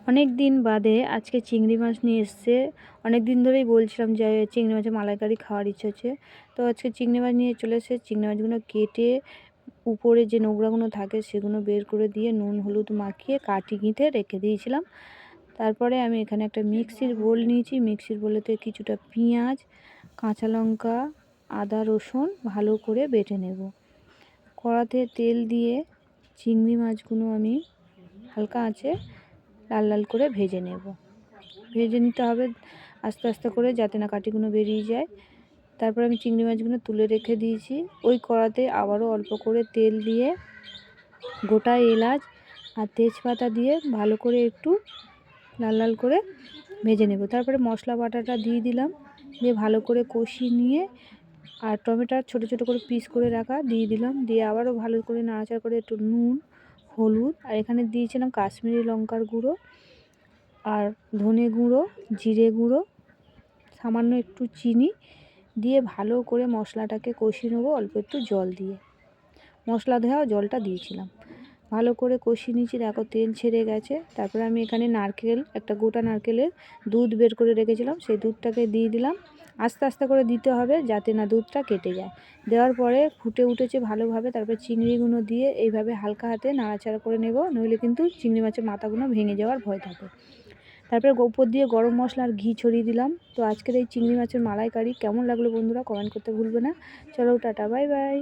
অনেক দিন বাদে আজকে চিংড়ি মাছ নিয়ে এসছে। অনেক দিন ধরেই বলছিলাম যে চিংড়ি মাছের মালাইকারি খাওয়ার ইচ্ছে হচ্ছে। তো আজকে চিংড়ি মাছ নিয়ে চলে এসেছে। চিংড়ি মাছগুলো কেটে উপরে যে নোংরাগুলো থাকে সেগুলো বের করে দিয়ে নুন হলুদ মাখিয়ে কাটি গিঁথে রেখে দিয়েছিলাম। তারপরে আমি এখানে একটা মিক্সির বোল নিয়েছি। মিক্সির বোলেতে কিছুটা পেঁয়াজ, কাঁচা লঙ্কা, আদা রসুন ভালো করে বেটে নেব। কড়াতে তেল দিয়ে চিংড়ি মাছগুলো আমি হালকা আঁচে লাল লাল করে ভেজে নেব। ভেজে নিতে হবে আস্তে আস্তে করে, যাতে না কাঠিগুলো বেরিয়ে যায়। তারপর আমি চিংড়ি মাছগুলো তুলে রেখে দিয়েছি। ওই কড়াতে আবারও অল্প করে তেল দিয়ে গোটা এলাচ আর তেজপাতা দিয়ে ভালো করে একটু লাল লাল করে ভেজে নেব। তারপরে মশলা বাটাটা দিয়ে দিলাম, দিয়ে ভালো করে কষিয়ে নিয়ে আর টমেটোর ছোটো ছোটো করে পিস করে রাখা দিয়ে দিলাম। দিয়ে আবারও ভালো করে নাড়াচাড়া করে একটু নুন হলুদ আর এখানে দিয়েছিলাম কাশ্মীরি লঙ্কার গুঁড়ো আর ধনে গুঁড়ো, জিরে গুঁড়ো, সামান্য একটু চিনি দিয়ে ভালো করে মশলাটাকে কষিয়ে নেবো অল্প একটু জল দিয়ে। মশলা ধোয়া জলটা দিয়েছিলাম, ভালো করে কষিয়ে নিয়েছি। দেখো তেল ছেড়ে গেছে। তারপরে আমি এখানে নারকেল, একটা গোটা নারকেলের দুধ বের করে রেখেছিলাম, সেই দুধটাকে দিয়ে দিলাম। আস্তে আস্তে করে দিতে হবে যাতে না দুধটা কেটে যায়। দেওয়ার পরে ফুটে উঠেছে ভালোভাবে। তারপরে চিংড়িগুলো দিয়ে এইভাবে হালকা হাতে নাড়াচাড়া করে নেব, নইলে কিন্তু চিংড়ি মাছের মাথাগুলো ভেঙে যাওয়ার ভয় থাকে। তারপরে উপর দিয়ে গরম মশলা আর ঘি ছড়িয়ে দিলাম। তো আজকের এই চিংড়ি মাছের মালাইকারি কেমন লাগলো বন্ধুরা কমেন্ট করতে ভুলবে না। চলো টাটা, বাই বাই।